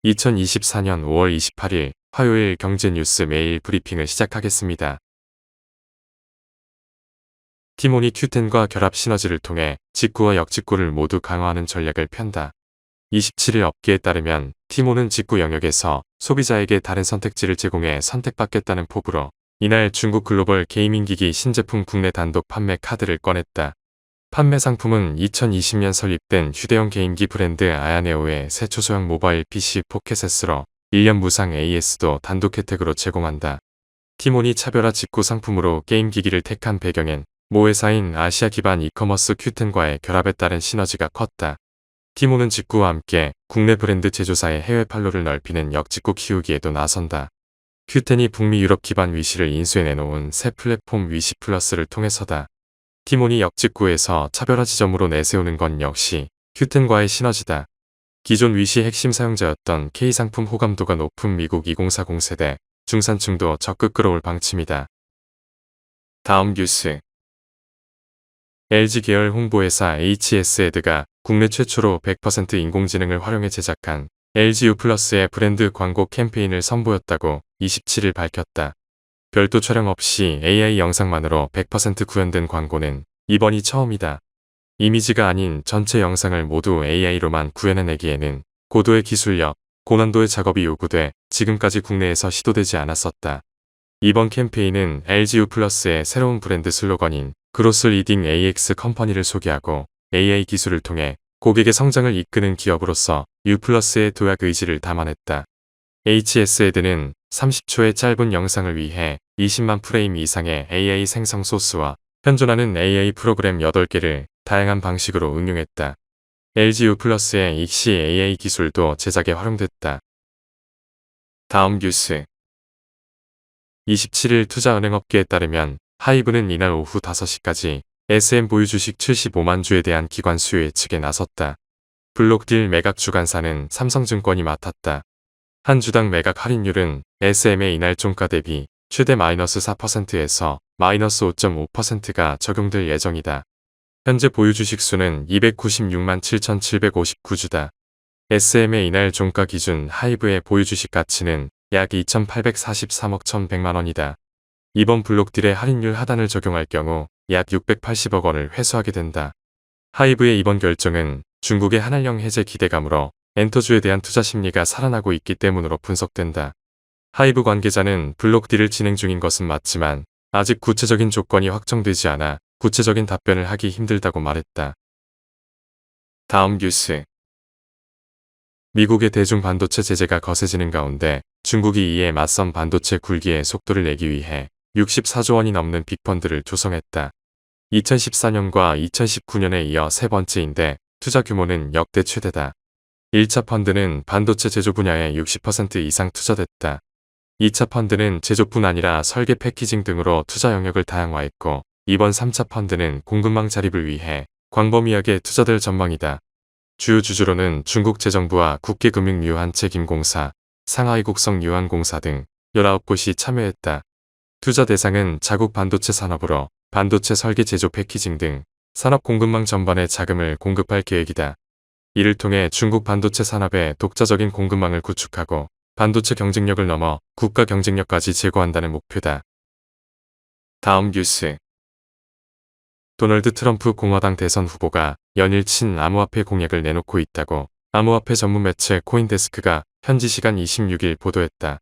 2024년 5월 28일 화요일 경제뉴스 메일 브리핑을 시작하겠습니다. 티몬이 Q10과 결합 시너지를 통해 직구와 역직구를 모두 강화하는 전략을 편다. 27일 업계에 따르면 티몬은 직구 영역에서 소비자에게 다른 선택지를 제공해 선택받겠다는 포부로 이날 중국 글로벌 게이밍기기 신제품 국내 단독 판매 카드를 꺼냈다. 판매 상품은 2020년 설립된 휴대용 게임기 브랜드 아야네오의 새 초소형 모바일 PC 포켓 S로 1년 무상 AS도 단독 혜택으로 제공한다. 티몬이 차별화 직구 상품으로 게임기기를 택한 배경엔 모 회사인 아시아 기반 이커머스 Q10과의 결합에 따른 시너지가 컸다. 티몬은 직구와 함께 국내 브랜드 제조사의 해외 판로를 넓히는 역직구 키우기에도 나선다. Q10이 북미 유럽 기반 위시를 인수해내놓은 새 플랫폼 위시 플러스를 통해서다. 티몬이 역직구에서 차별화 지점으로 내세우는 건 역시 Q10과의 시너지다. 기존 위시 핵심 사용자였던 K상품 호감도가 높은 미국 2040 세대 중산층도 적극 끌어올 방침이다. 다음 뉴스. LG 계열 홍보회사 HS에드가 국내 최초로 100% 인공지능을 활용해 제작한 LG U+의 브랜드 광고 캠페인을 선보였다고 27일 밝혔다. 별도 촬영 없이 AI 영상만으로 100% 구현된 광고는 이번이 처음이다. 이미지가 아닌 전체 영상을 모두 AI로만 구현해내기에는 고도의 기술력, 고난도의 작업이 요구돼 지금까지 국내에서 시도되지 않았었다. 이번 캠페인은 LG U+의 새로운 브랜드 슬로건인 그로스 리딩 AX 컴퍼니를 소개하고 AI 기술을 통해 고객의 성장을 이끄는 기업으로서 U+의 도약 의지를 담아냈다. HS에드는 30초의 짧은 영상을 위해 20만 프레임 이상의 AI 생성 소스와 현존하는 AI 프로그램 8개를 다양한 방식으로 응용했다. LG U+의 익시 AI 기술도 제작에 활용됐다. 다음 뉴스. 27일 투자은행업계에 따르면 하이브는 이날 오후 5시까지 SM 보유 주식 75만 주에 대한 기관 수요 예측에 나섰다. 블록딜 매각 주관사는 삼성증권이 맡았다. 한 주당 매각 할인율은 SM의 이날 종가 대비 최대 마이너스 4%에서 마이너스 5.5%가 적용될 예정이다. 현재 보유 주식 수는 296만 7,759주다. SM의 이날 종가 기준 하이브의 보유 주식 가치는 약 2,843억 1,100만 원이다. 이번 블록딜의 할인율 하단을 적용할 경우 약 680억 원을 회수하게 된다. 하이브의 이번 결정은 중국의 한한령 해제 기대감으로 엔터주에 대한 투자 심리가 살아나고 있기 때문으로 분석된다. 하이브 관계자는 블록딜을 진행 중인 것은 맞지만 아직 구체적인 조건이 확정되지 않아 구체적인 답변을 하기 힘들다고 말했다. 다음 뉴스. 미국의 대중 반도체 제재가 거세지는 가운데 중국이 이에 맞선 반도체 굴기의 속도를 내기 위해 64조 원이 넘는 빅펀드를 조성했다. 2014년과 2019년에 이어 세 번째인데 투자 규모는 역대 최대다. 1차 펀드는 반도체 제조 분야에 60% 이상 투자됐다. 2차 펀드는 제조뿐 아니라 설계 패키징 등으로 투자 영역을 다양화했고 이번 3차 펀드는 공급망 자립을 위해 광범위하게 투자될 전망이다. 주요 주주로는 중국 재정부와 국계금융유한책임공사, 상하이 국성유한공사 등 19곳이 참여했다. 투자 대상은 자국 반도체 산업으로 반도체 설계 제조 패키징 등 산업 공급망 전반에 자금을 공급할 계획이다. 이를 통해 중국 반도체 산업의 독자적인 공급망을 구축하고 반도체 경쟁력을 넘어 국가 경쟁력까지 제고한다는 목표다. 다음 뉴스. 도널드 트럼프 공화당 대선 후보가 연일 친암호화폐 공약을 내놓고 있다고 암호화폐 전문 매체 코인데스크가 현지 시간 26일 보도했다.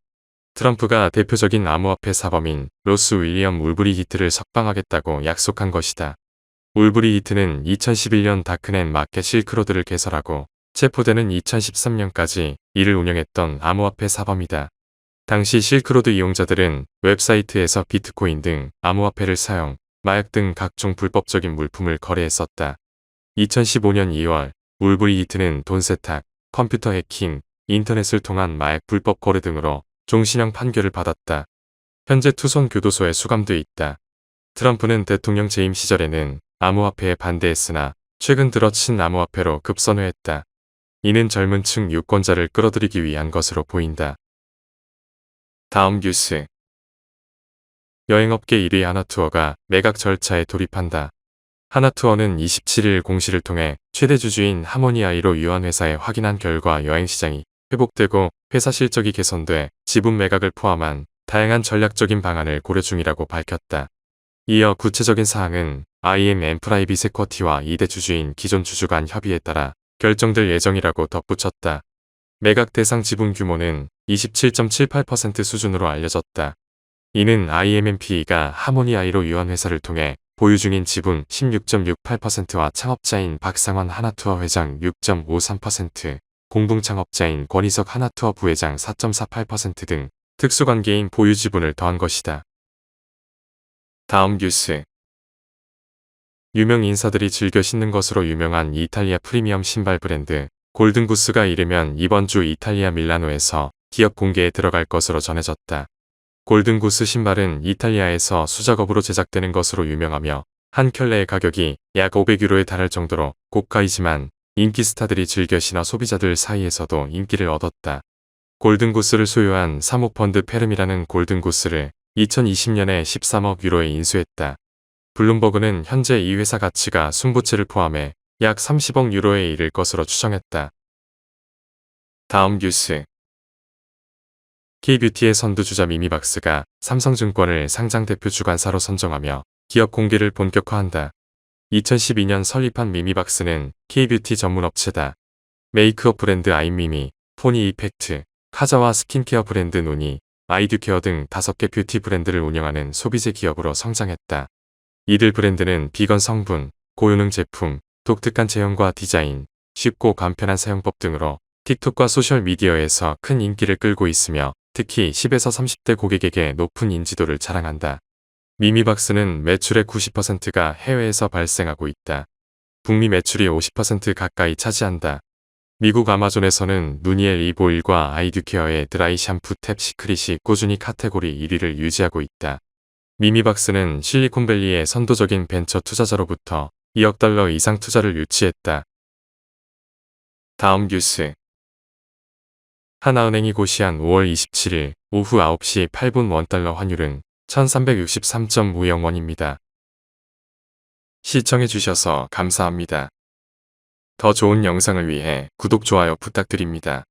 트럼프가 대표적인 암호화폐 사범인 로스 윌리엄 울브리 히트를 석방하겠다고 약속한 것이다. 울브리 히트는 2011년 다크넷 마켓 실크로드를 개설하고 체포되는 2013년까지 이를 운영했던 암호화폐 사범이다. 당시 실크로드 이용자들은 웹사이트에서 비트코인 등 암호화폐를 사용, 마약 등 각종 불법적인 물품을 거래했었다. 2015년 2월 울브리 히트는 돈 세탁, 컴퓨터 해킹, 인터넷을 통한 마약 불법 거래 등으로 종신형 판결을 받았다. 현재 투손 교도소에 수감돼 있다. 트럼프는 대통령 재임 시절에는 암호화폐에 반대했으나 최근 들어 친암호화폐로 급선회했다. 이는 젊은 층 유권자를 끌어들이기 위한 것으로 보인다. 다음 뉴스. 여행업계 1위 하나투어가 매각 절차에 돌입한다. 하나투어는 27일 공시를 통해 최대 주주인 하모니아이로 유한 회사에 확인한 결과 여행시장이 회복되고 회사 실적이 개선돼 지분 매각을 포함한 다양한 전략적인 방안을 고려 중이라고 밝혔다. 이어 구체적인 사항은 IM 프라이빗 에쿼티와 2대 주주인 기존 주주 간 협의에 따라 결정될 예정이라고 덧붙였다. 매각 대상 지분 규모는 27.78% 수준으로 알려졌다. 이는 IMMPE가 하모니아이로 유한 회사를 통해 보유 중인 지분 16.68%와 창업자인 박상원 하나투어 회장 6.53%, 공동창업자인 권희석 하나투어 부회장 4.48% 등 특수관계인 보유 지분을 더한 것이다. 다음 뉴스. 유명 인사들이 즐겨 신는 것으로 유명한 이탈리아 프리미엄 신발 브랜드 골든구스가 이르면 이번 주 이탈리아 밀라노에서 기업 공개에 들어갈 것으로 전해졌다. 골든구스 신발은 이탈리아에서 수작업으로 제작되는 것으로 유명하며 한 켤레의 가격이 약 500유로에 달할 정도로 고가이지만 인기 스타들이 즐겨 신어 소비자들 사이에서도 인기를 얻었다. 골든구스를 소유한 사모펀드 페름이라는 골든구스를 2020년에 13억 유로에 인수했다. 블룸버그는 현재 이 회사 가치가 순부채를 포함해 약 30억 유로에 이를 것으로 추정했다. 다음 뉴스. K뷰티의 선두주자 미미박스가 삼성증권을 상장대표 주관사로 선정하며 기업 공개를 본격화한다. 2012년 설립한 미미박스는 K뷰티 전문업체다. 메이크업 브랜드 아임미미, 포니 이펙트, 카자와 스킨케어 브랜드 노니, 아이듀케어 등 5개 뷰티 브랜드를 운영하는 소비재 기업으로 성장했다. 이들 브랜드는 비건 성분, 고효능 제품, 독특한 제형과 디자인, 쉽고 간편한 사용법 등으로 틱톡과 소셜미디어에서 큰 인기를 끌고 있으며 특히 10에서 30대 고객에게 높은 인지도를 자랑한다. 미미박스는 매출의 90%가 해외에서 발생하고 있다. 북미 매출이 50% 가까이 차지한다. 미국 아마존에서는 누니엘 이보일과 아이듀케어의 드라이 샴푸 탭 시크릿이 꾸준히 카테고리 1위를 유지하고 있다. 미미박스는 실리콘밸리의 선도적인 벤처 투자자로부터 2억 달러 이상 투자를 유치했다. 다음 뉴스. 하나은행이 고시한 5월 27일 오후 9시 8분 원달러 환율은 1363.50원입니다. 시청해주셔서 감사합니다. 더 좋은 영상을 위해 구독, 좋아요 부탁드립니다.